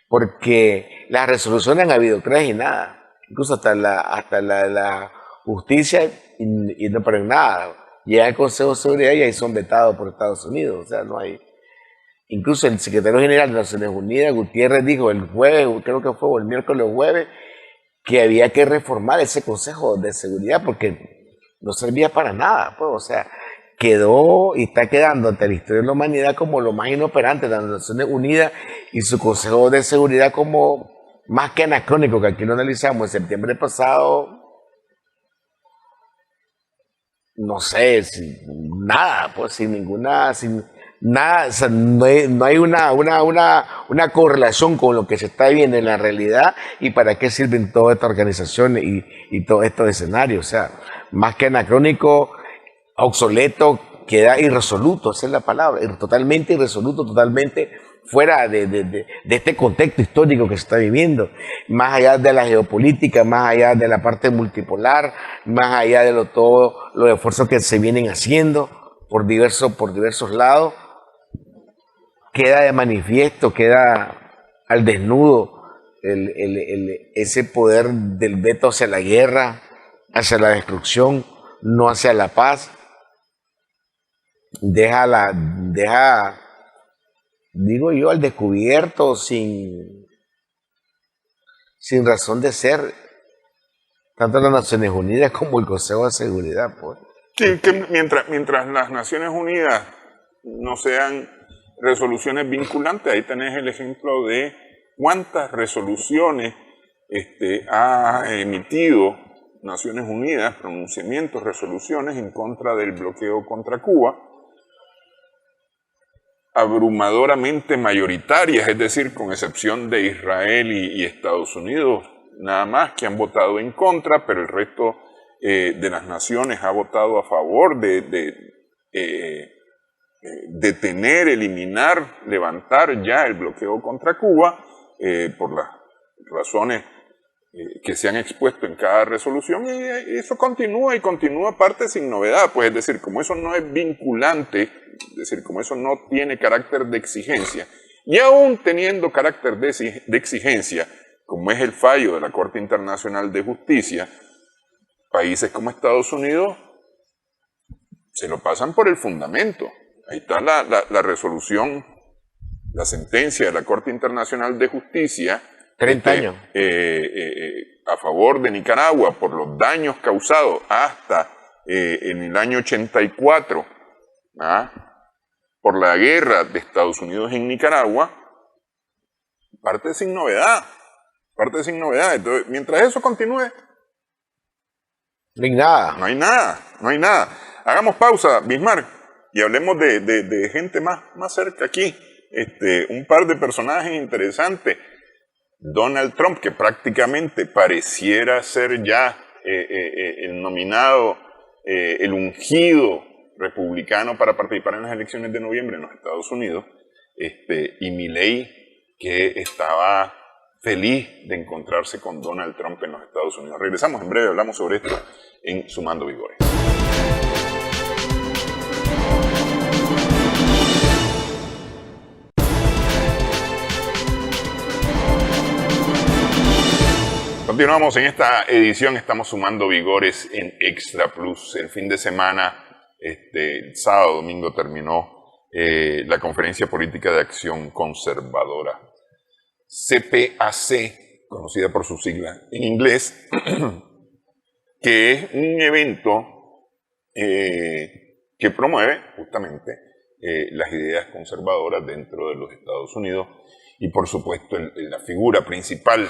porque las resoluciones han habido 3 y nada, incluso hasta la justicia y no ponen nada. Llega el Consejo de Seguridad y ahí son vetados por Estados Unidos, o sea, no hay. Incluso el secretario general de Naciones Unidas, Gutiérrez, dijo el jueves, creo que fue, o el miércoles o jueves, que había que reformar ese Consejo de Seguridad porque no servía para nada, pues, o sea, quedó y está quedando ante la historia de la humanidad como lo más inoperante de las Naciones Unidas y su Consejo de Seguridad como más que anacrónico, que aquí lo analizamos en septiembre pasado, no sé, nada, pues sin ninguna, nada, o sea, no hay una correlación con lo que se está viviendo en la realidad y para qué sirven todas estas organizaciones y todos estos escenarios. O sea, más que anacrónico, obsoleto, queda irresoluto, esa es la palabra, totalmente irresoluto, totalmente fuera de este contexto histórico que se está viviendo, más allá de la geopolítica, más allá de la parte multipolar, más allá de todos los esfuerzos que se vienen haciendo por diversos lados. Queda de manifiesto, queda al desnudo ese poder del veto hacia la guerra, hacia la destrucción, no hacia la paz. Deja, digo yo, al descubierto sin razón de ser, tanto las Naciones Unidas como el Consejo de Seguridad. Pues. Sí, que mientras las Naciones Unidas no sean resoluciones vinculantes, ahí tenés el ejemplo de cuántas resoluciones ha emitido Naciones Unidas, pronunciamientos, resoluciones en contra del bloqueo contra Cuba, abrumadoramente mayoritarias, es decir, con excepción de Israel y Estados Unidos, nada más, que han votado en contra, pero el resto de las naciones ha votado a favor de detener, eliminar, levantar ya el bloqueo contra Cuba, por las razones que se han expuesto en cada resolución, y eso continúa y continúa parte sin novedad, pues es decir, como eso no es vinculante, es decir, como eso no tiene carácter de exigencia, y aún teniendo carácter de exigencia, como es el fallo de la Corte Internacional de Justicia, países como Estados Unidos se lo pasan por el fundamento. Ahí está la resolución, la sentencia de la Corte Internacional de Justicia, 30 años. A favor de Nicaragua por los daños causados hasta en el año 84, por la guerra de Estados Unidos en Nicaragua, parte sin novedad. Parte sin novedad. Entonces, mientras eso continúe, no hay nada. no hay nada, no hay nada. Hagamos pausa, Bismarck, y hablemos de gente más cerca aquí. Un par de personajes interesantes. Donald Trump, que prácticamente pareciera ser ya el nominado, el ungido republicano para participar en las elecciones de noviembre en los Estados Unidos, y Milei, que estaba feliz de encontrarse con Donald Trump en los Estados Unidos. Regresamos en breve, hablamos sobre esto en Sumando Vigores. Continuamos en esta edición, estamos sumando vigores en Extra Plus. El fin de semana, el sábado, domingo, terminó la Conferencia Política de Acción Conservadora. CPAC, conocida por su sigla en inglés, que es un evento que promueve justamente las ideas conservadoras dentro de los Estados Unidos y por supuesto la figura principal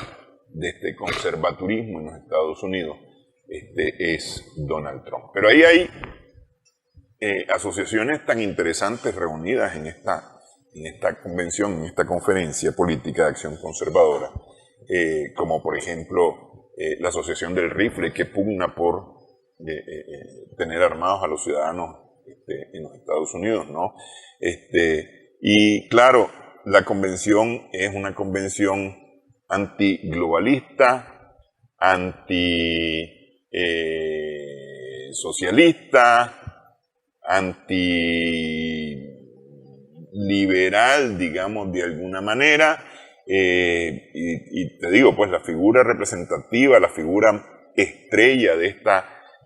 de este conservadurismo en los Estados Unidos es Donald Trump. Pero ahí hay asociaciones tan interesantes reunidas en esta convención, en esta conferencia política de acción conservadora, como por ejemplo la Asociación del Rifle, que pugna por tener armados a los ciudadanos en los Estados Unidos, ¿no? Y claro, la convención es una convención antiglobalista, antisocialista, antiliberal, digamos, de alguna manera. Y te digo, pues la figura representativa, la figura estrella de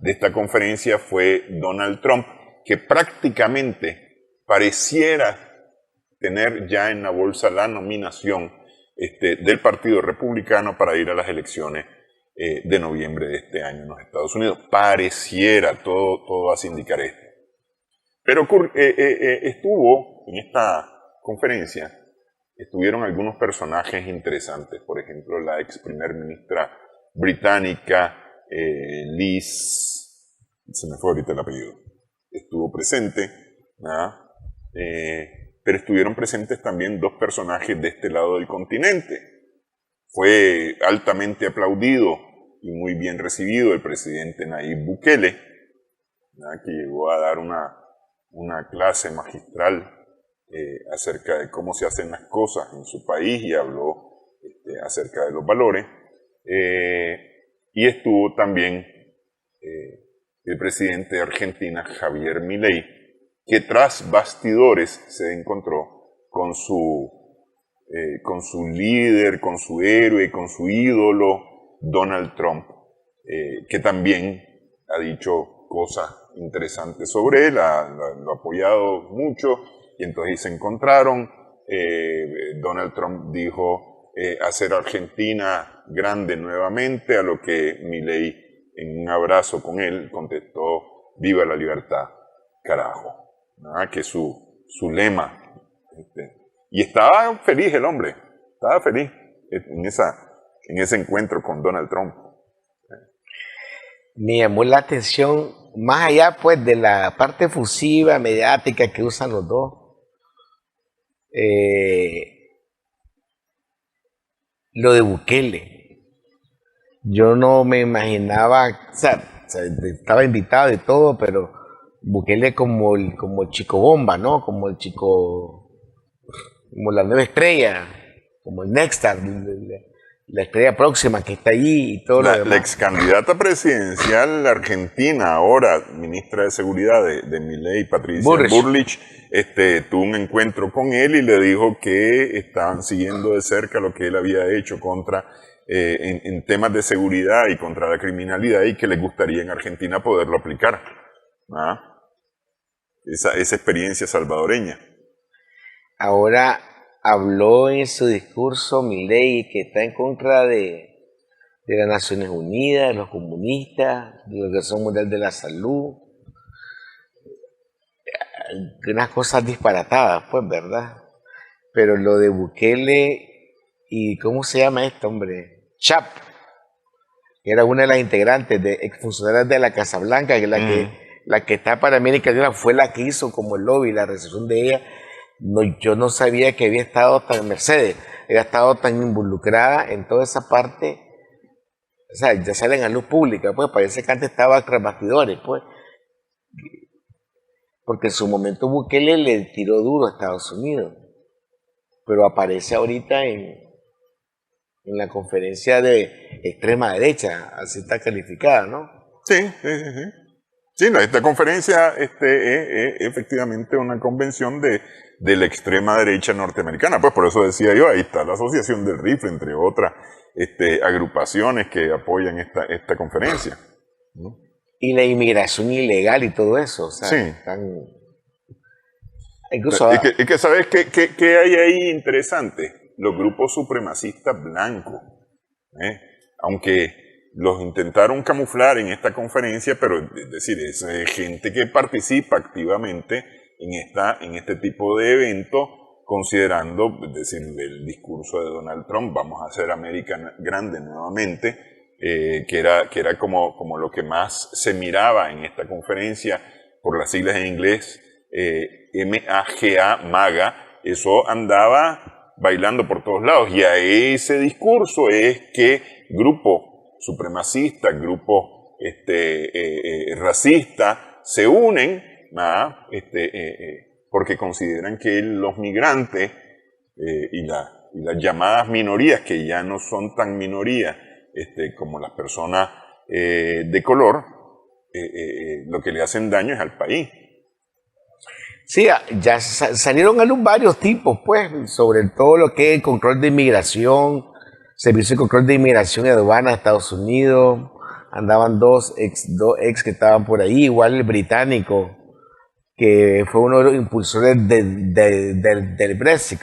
esta conferencia fue Donald Trump, que prácticamente pareciera tener ya en la bolsa la nominación del Partido Republicano para ir a las elecciones de noviembre de este año en los Estados Unidos. Pareciera, todo hace indicar esto. Pero estuvo en esta conferencia, estuvieron algunos personajes interesantes, por ejemplo, la ex primer ministra británica, Liz, se me fue ahorita el apellido, estuvo presente, ¿verdad? Pero estuvieron presentes también dos personajes de este lado del continente. Fue altamente aplaudido y muy bien recibido el presidente Nayib Bukele, ¿verdad? Que llegó a dar una clase magistral acerca de cómo se hacen las cosas en su país y habló acerca de los valores. Y estuvo también el presidente de Argentina, Javier Milei, que tras bastidores se encontró con su líder, con su héroe, con su ídolo, Donald Trump, que también ha dicho cosas interesantes sobre él, lo ha apoyado mucho, y entonces se encontraron. Donald Trump dijo hacer Argentina grande nuevamente, a lo que Milei, en un abrazo con él, contestó: viva la libertad, carajo. ¿Verdad? Que es su lema. Y estaba feliz el hombre, estaba feliz en ese encuentro con Donald Trump. Me llamó la atención, más allá pues de la parte efusiva, mediática que usan los dos, lo de Bukele. Yo no me imaginaba, o sea, estaba invitado y todo, pero Bukele como el chico bomba, ¿no? Como la nueva estrella, como el Nexstar, la estrella próxima que está allí y todo lo demás. La ex candidata presidencial argentina, ahora ministra de Seguridad de Milei, Patricia Bullrich, tuvo un encuentro con él y le dijo que estaban siguiendo de cerca lo que él había hecho en temas de seguridad y contra la criminalidad, y que le gustaría en Argentina poderlo aplicar. ¿Ah? Esa experiencia salvadoreña. Ahora habló en su discurso Milei que está en contra de las Naciones Unidas, de los comunistas, de la Organización Mundial de la Salud. unas cosas disparatadas, pues, ¿verdad? Pero lo de Bukele y ¿cómo se llama esto, hombre? Chap, que era una de las integrantes de exfuncionarias de la Casa Blanca, que la que está para América Latina fue la que hizo como el lobby, la recepción de ella. No, yo no sabía que había estado tan, Mercedes, había estado tan involucrada en toda esa parte. O sea, ya salen a luz pública, pues parece que antes estaba tras bastidores, pues. Porque en su momento Bukele le tiró duro a Estados Unidos, pero aparece ahorita en la conferencia de extrema derecha, así está calificada, ¿no? Sí, sí, sí, sí. Sí, no, esta conferencia es efectivamente una convención de la extrema derecha norteamericana. Pues por eso decía yo, ahí está la Asociación del Rifle, entre otras agrupaciones que apoyan esta conferencia, ¿no? Y la inmigración ilegal y todo eso, o sea, Sí. Incluso y que ¿sabes qué hay ahí interesante? Los grupos supremacistas blancos, ¿eh? Aunque los intentaron camuflar en esta conferencia, pero es decir, es gente que participa activamente en este tipo de eventos, considerando, es decir, el discurso de Donald Trump, vamos a hacer América grande nuevamente, que era como lo que más se miraba en esta conferencia, por las siglas en inglés, MAGA, eso andaba bailando por todos lados, y a ese discurso es que grupos supremacistas, grupos racistas se unen porque consideran que los migrantes y las llamadas minorías, que ya no son tan minorías como las personas de color, lo que le hacen daño es al país. sí, ya salieron a luz varios tipos, pues, sobre todo lo que es el control de inmigración, servicio de control de inmigración y aduana de Estados Unidos. Andaban dos ex que estaban por ahí, igual el británico, que fue uno de los impulsores del Brexit.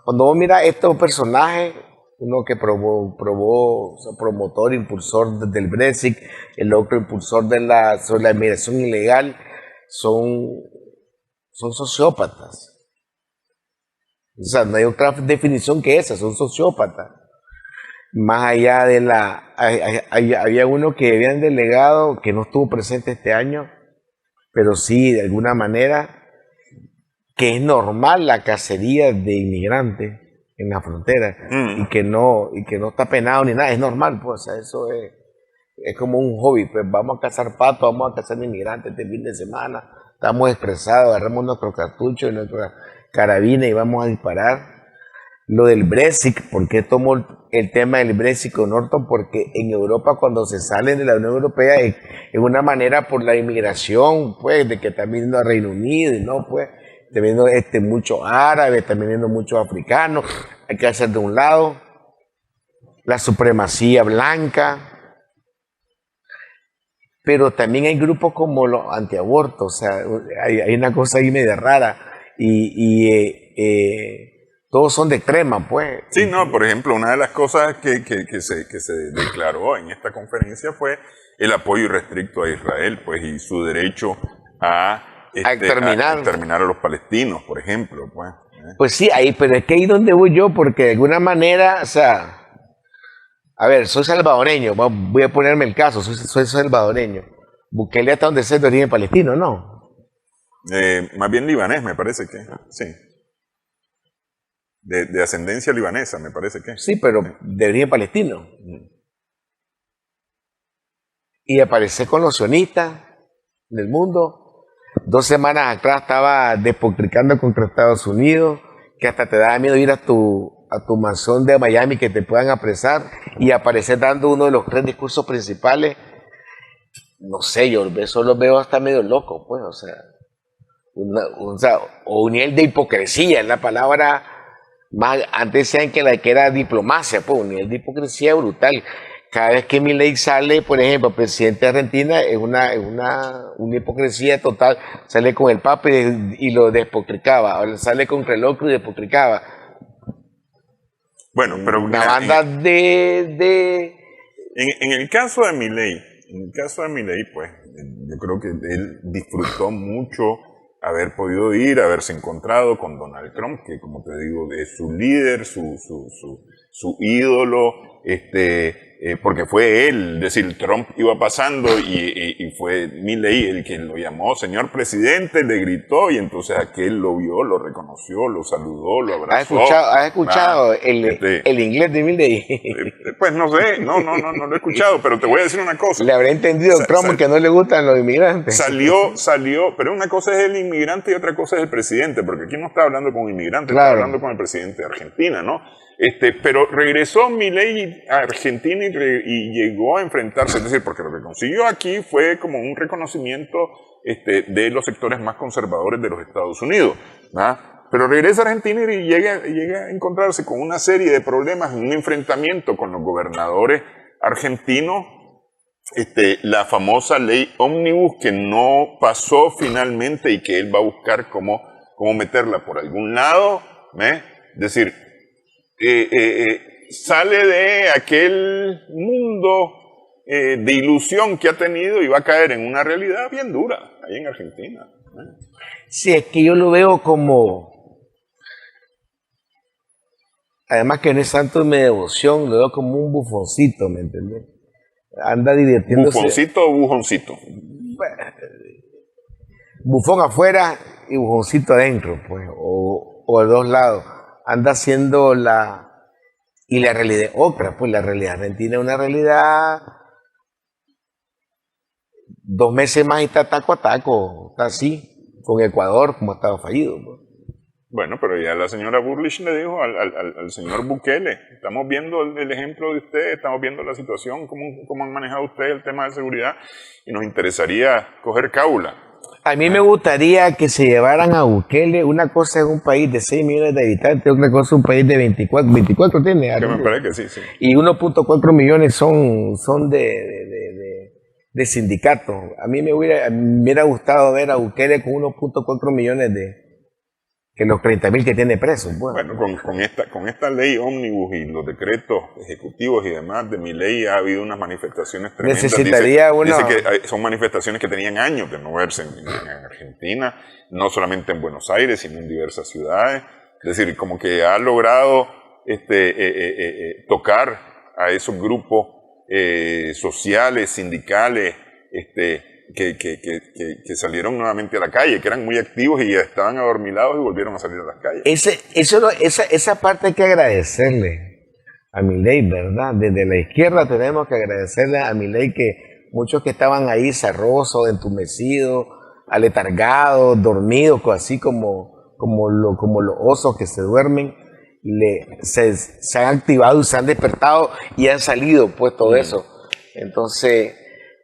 Cuando vos miras estos personajes, uno que o sea, promotor, impulsor del Brexit, el otro impulsor sobre la inmigración ilegal, son sociópatas. O sea, no hay otra definición que esa, son sociópatas. Más allá de había uno que habían delegado que no estuvo presente este año, pero sí, de alguna manera, que es normal la cacería de inmigrantes en la frontera y que no está penado ni nada, es normal, pues, o sea, eso es como un hobby, pues vamos a cazar patos, vamos a cazar inmigrantes este fin de semana, estamos estresados, agarramos nuestro cartucho y nuestra carabina y vamos a disparar. Lo del Brexit, ¿por qué tomo el tema del Brexit con Norton? Porque en Europa cuando se salen de la Unión Europea es una manera por la inmigración, pues, de que están viniendo a Reino Unido, ¿no? Pues, están viniendo muchos árabes, están viniendo muchos africanos, hay que hacer de un lado la supremacía blanca, pero también hay grupos como los antiabortos, o sea, hay una cosa ahí media rara todos son de extrema, pues. Sí, no, por ejemplo, una de las cosas que se declaró en esta conferencia fue el apoyo irrestricto a Israel, pues, y su derecho a exterminar a los palestinos, por ejemplo, pues. Pues sí, pero es que ahí donde voy yo, porque de alguna manera, o sea, a ver, soy salvadoreño, voy a ponerme el caso, soy salvadoreño. Bukele hasta donde sea de origen palestino, ¿no? Más bien libanés, me parece que, sí. De ascendencia libanesa, me parece que. Sí, pero de origen palestino. Y aparecer con los sionistas del mundo. 2 semanas atrás estaba despotricando contra Estados Unidos, que hasta te daba miedo ir a tu mansión de Miami que te puedan apresar y aparecer dando uno de los 3 discursos principales. No sé, yo eso lo veo hasta medio loco, pues, o sea, un nivel de hipocresía es la palabra. Más, antes decían que era diplomacia, pues un nivel de hipocresía brutal. Cada vez que Milei sale, por ejemplo, presidente de Argentina, es una hipocresía total. Sale con el Papa y lo despotricaba. Ahora sale con el otro y despotricaba. Bueno, pero una banda de... En el caso de Milei, pues, yo creo que él disfrutó mucho haber podido ir, haberse encontrado con Donald Trump, que como te digo, es su líder, su ídolo, porque fue él, es decir, Trump iba pasando y fue Milley el que lo llamó señor presidente, le gritó y entonces aquel lo vio, lo reconoció, lo saludó, lo abrazó. ¿Has escuchado el inglés de Milley? Pues no sé, no lo he escuchado, pero te voy a decir una cosa. Le habré entendido Trump que no le gustan los inmigrantes. Salió, pero una cosa es el inmigrante y otra cosa es el presidente, porque aquí no está hablando con un inmigrante, claro, está hablando con el presidente de Argentina, ¿no? Pero regresó Milley a Argentina y llegó a enfrentarse, es decir, porque lo que consiguió aquí fue como un reconocimiento de los sectores más conservadores de los Estados Unidos, ¿verdad? Pero regresa a Argentina y llega a encontrarse con una serie de problemas, un enfrentamiento con los gobernadores argentinos, la famosa ley Omnibus que no pasó finalmente y que él va a buscar cómo meterla por algún lado, ¿eh? Es decir, sale de aquel mundo de ilusión que ha tenido y va a caer en una realidad bien dura ahí en Argentina. Sí, es que yo lo veo como, además que no es santo de mi devoción, lo veo como un bufoncito, ¿me entiendes? Anda divirtiéndose. ¿Bufoncito o bujoncito? Bufón afuera y bufoncito adentro, pues, o de dos lados. Anda haciendo y la realidad es otra, pues la realidad argentina es una realidad 2 meses más y está taco a taco, está así, con Ecuador como estaba fallido, pues. Bueno, pero ya la señora Burlich le dijo al señor Bukele, estamos viendo el ejemplo de usted, estamos viendo la situación, cómo han manejado ustedes el tema de seguridad y nos interesaría coger cábula. A mí me gustaría que se llevaran a Bukele. Una cosa es un país de 6 millones de habitantes, otra cosa es un país de 24 tiene. Que me parece que sí. Y 1.4 millones son de sindicatos. A mí me hubiera gustado ver a Bukele con 1.4 millones que los 30.000 que tiene presos. Bueno, con esta ley ómnibus y los decretos ejecutivos y demás de mi ley ha habido unas manifestaciones tremendas. Necesitaría dice que son manifestaciones que tenían años de no verse en Argentina, no solamente en Buenos Aires, sino en diversas ciudades. Es decir, como que ha logrado tocar a esos grupos sociales, sindicales, que salieron nuevamente a la calle, que eran muy activos y ya estaban adormilados y volvieron a salir a las calles. Esa parte hay que agradecerle a Milley, ¿verdad? Desde la izquierda tenemos que agradecerle a Milley que muchos que estaban ahí cerrosos, entumecidos, aletargados, dormidos, así como los osos que se duermen, se han activado y se han despertado y han salido, pues todo eso. Entonces,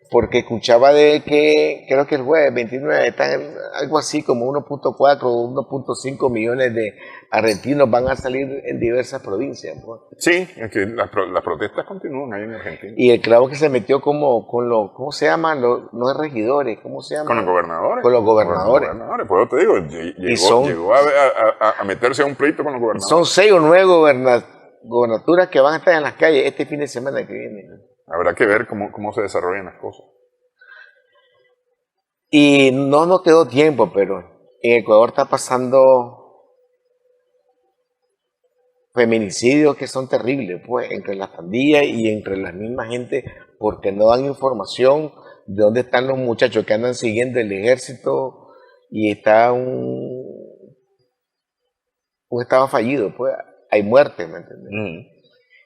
porque escuchaba de que, creo que el jueves 29, están algo así como 1.4 o 1.5 millones de argentinos van a salir en diversas provincias. Pues. Sí, es que las protestas continúan ahí en Argentina. Y el clavo que se metió ¿cómo se llaman? No es regidores, ¿cómo se llama? Con los gobernadores. Con los gobernadores. Pues yo te digo, llegó a meterse a un pleito con los gobernadores. Son 6 o 9 gobernaturas que van a estar en las calles este fin de semana que viene. Habrá que ver cómo se desarrollan las cosas. Y no nos quedó tiempo, pero en Ecuador está pasando feminicidios que son terribles, pues, entre las pandillas y entre las mismas gente, porque no dan información de dónde están los muchachos que andan siguiendo el ejército y está un estado fallido, pues, hay muertes, ¿me entiendes?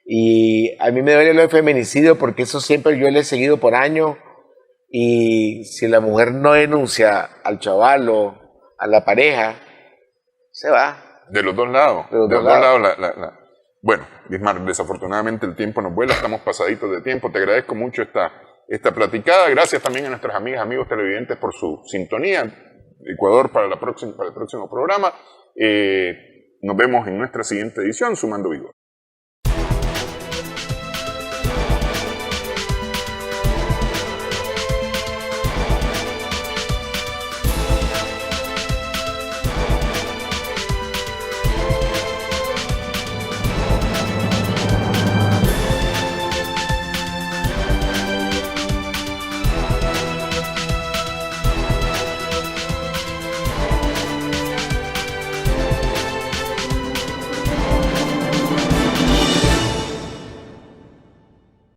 Y a mí me duele lo de feminicidio porque eso siempre yo lo he seguido por años y si la mujer no denuncia al chaval o a la pareja, se va. De los dos lados. De los dos lados. Bueno, Bismarck, desafortunadamente el tiempo nos vuela, estamos pasaditos de tiempo. Te agradezco mucho esta platicada. Gracias también a nuestras amigas, amigos televidentes por su sintonía. Ecuador para el próximo programa. Nos vemos en nuestra siguiente edición, Sumando Vigor.